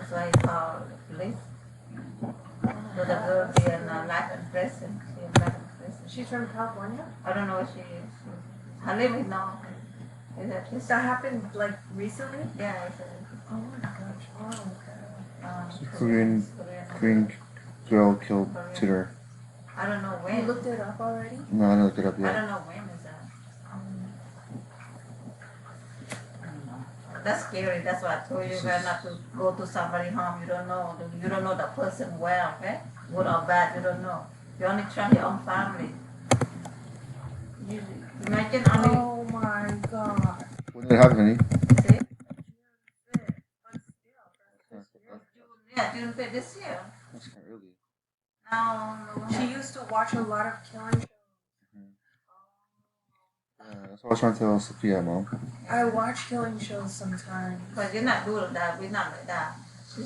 That's why he called the police. So the girl be in life in prison. She in life in prison. She's from California? I don't know what she is. Her name is now. Is that this? That happened like recently? Yeah, it's Oh my gosh. Oh, okay. Korean girl killed tutor. I don't know You when. looked it up already? No, I didn't look it up I yet. don't know when is that. I don't know. That's scary. That's why I told you guys not to go to somebody's home. You don't know. You don't know the person well, okay? Good or bad, you don't know. You only trust your own family. You imagine only. Oh my god. When did it happen, honey? See? But still, Yeah, June 5th this year. That's kind of early. No. she used to watch a lot of killing shows. Yeah, that's what I was trying to tell Sophia, Mom. I watch killing shows sometimes. But you're not doing that. We're not like that.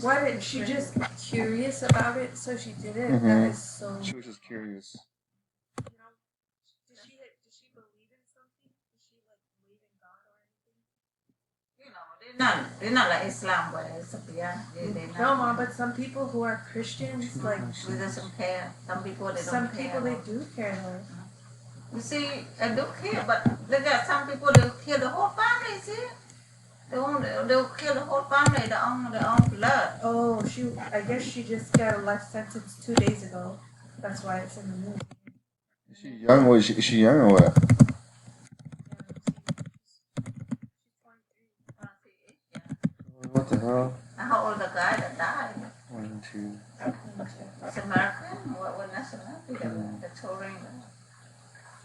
Why did she just curious about it, so she did it? Mhm. That is so. She was just curious. You know, does she believe in something? Does she like believe in God or anything? You know, they're not like Islam, but it's yeah. They're not. No, Mom, but some people who are Christians, like We doesn't care. Some people they don't some care. people they do care though. You see, I don't care, but look at some people they'll kill the whole family. See, they'll kill the whole family. Their own blood. Oh, I guess she just got a life sentence 2 days ago. That's why it's in the news. Is she young or is she young or what? What the hell? How old the guy that died? 1, 2. It's American. What nationality? The children.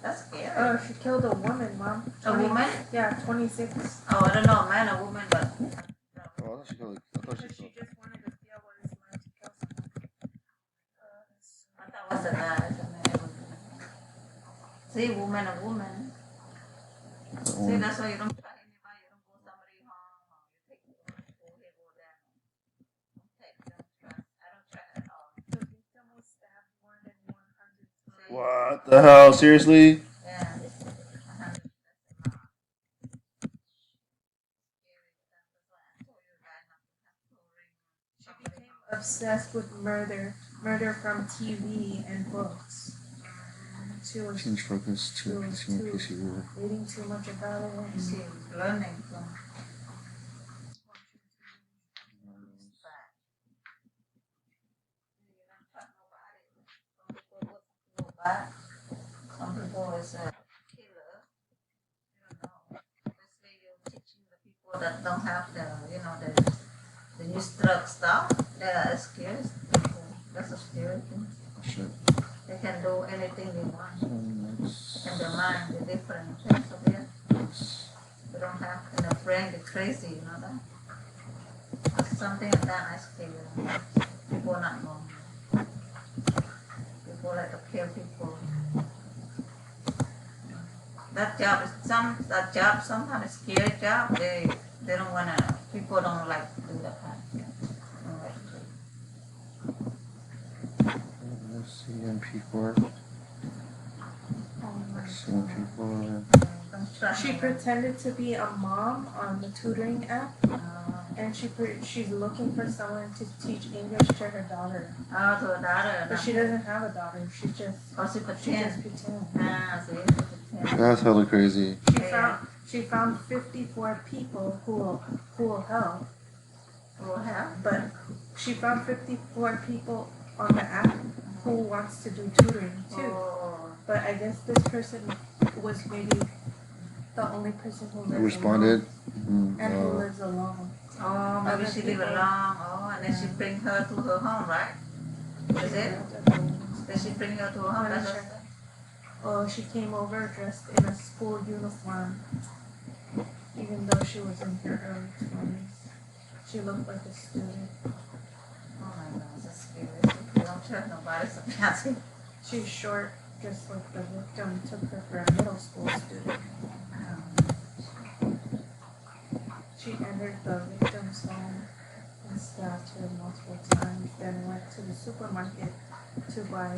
That's scary. Oh, she killed a woman, Mom. A woman? Yeah, 26. Oh, I don't know, a man or woman, but. Oh, I thought she killed. Because she just wanted to feel what it's like to kill someone. I thought it was a guy. It's a man. See, woman, a woman. See, that's why you don't try anybody. You don't go somebody home. Or you take go here, go there. Don't trust. I don't trust at all. The victim was stabbed more than 100 times. What the hell? Seriously? Yeah. She became obsessed with murder from TV and books. She was Change focus to consumer PC rule. reading too much about it. And She's learning from. Some people is a killer. You don't know. Especially you're teaching the people that don't have the new drug stuff. They are scared. That's a scary thing. Shit. They can do anything they want. Next. And their mind, they're different. So they don't have and a friend, they're crazy, you know that? It's something like that I scare. People not normal. People like to kill people. That job sometimes is scary job. They don't wanna people don't like to do that kind of thing. Don't like to do. CMP Corp. CMP Corp. Don't trust she them. pretended to be a mom on the tutoring app, and she's looking for someone to teach English to her daughter. Oh, to a daughter. But she doesn't have a daughter. She just She pretends. pretends. See, she pretends. That's hella crazy. She found 54 people who will help, Will help. but she found 54 people on the app who wants to do tutoring too. Oh. But I guess this person was maybe the only person who lives Responded. alone, and who lives alone. Oh, maybe she live alone. Oh, and then she bring her to her home, right? Is it? Then she bring her to her home. That's what. Oh, she came over dressed in a school uniform, even though she was in her early 20s. She looked like a student. Oh my God, that's scary. You don't trust nobody. Sometimes. She's short, just like the victim took her for a middle school student. She entered the victim's home and stabbed her multiple times, then went to the supermarket to buy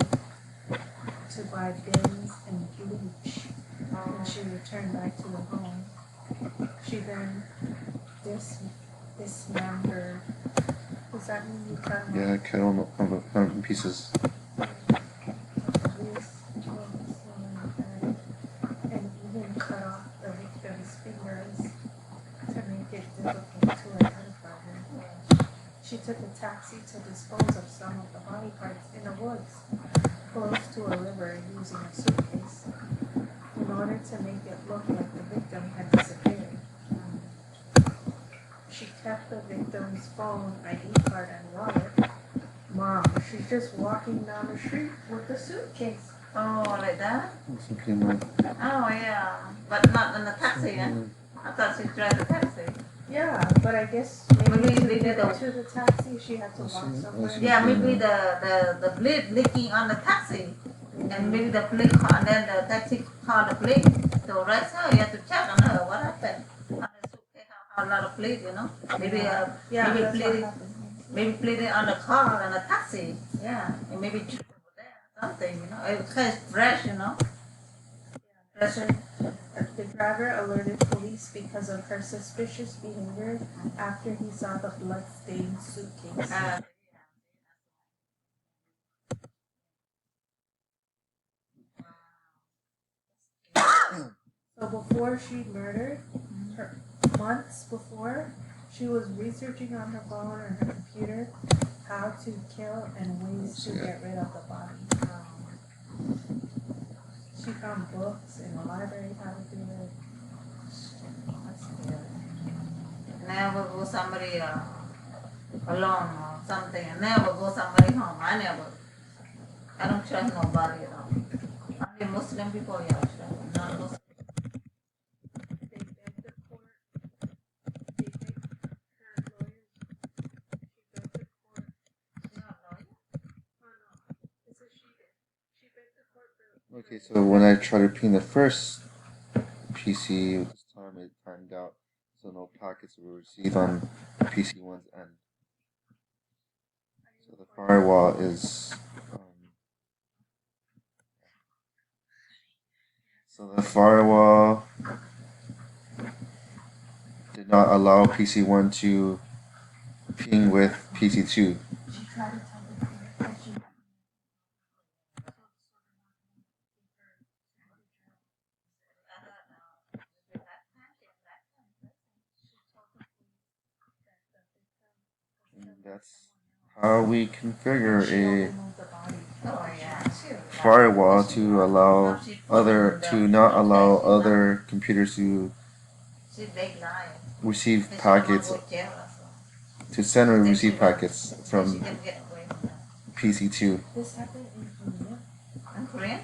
bins and bleach. When she returned back to the home, she then dismembered Does that mean you cut him Yeah, cut him up in pieces. And even cut off the victim's fingers to make it difficult to identify her. She took a taxi to dispose of some of the body parts in the woods, close to a river, using a suitcase, in order to make it look like the victim had disappeared. She kept the victim's phone, ID card, and wallet. Mom, she's just walking down the street with the suitcase. Oh, like that? Something like Oh, yeah. But not in the taxi, yeah? I thought she drive the taxi. Yeah, but I guess Maybe maybe to they get do. to the taxi, she had to walk see. somewhere. Yeah, maybe the blade leaking on the taxi. And maybe the police call, and then the taxi called the police. So right now you have to check on her. What happened? On the suitcase, how a lot of plate, you know? Maybe Yeah, maybe that's what plate, happened. maybe plate it on the car and the taxi. Yeah, and maybe check over there, something, you know? It's kind of fresh, you know? They said the driver alerted police because of her suspicious behavior after he saw the blood-stained suitcase. So before she murdered, months before, she was researching on her phone or her computer how to kill and ways to get rid of the body. She found books in the library how to do it. Never go somebody alone or something. Never go somebody home. I don't trust nobody at all. Only Muslim people, yeah, trust. Not Muslim. They begged the court. They begged her lawyers. She begged the court. Not lawyer. Oh no, this is she did. She begged the court for. okay, so when I tried to ping the first PC this time it timed out, so no packets were received on PC1's end. So the firewall is so the firewall did not allow PC1 to ping with PC2. She tried to tell the court that she. And that's how we configure She a moved the body. Oh yeah. firewall to allow not allow other computers to She big liar. receive And she packets, don't go to jail or so. to send and receive packets She from can get away from that. PC2. This happened in Korea. In Korea?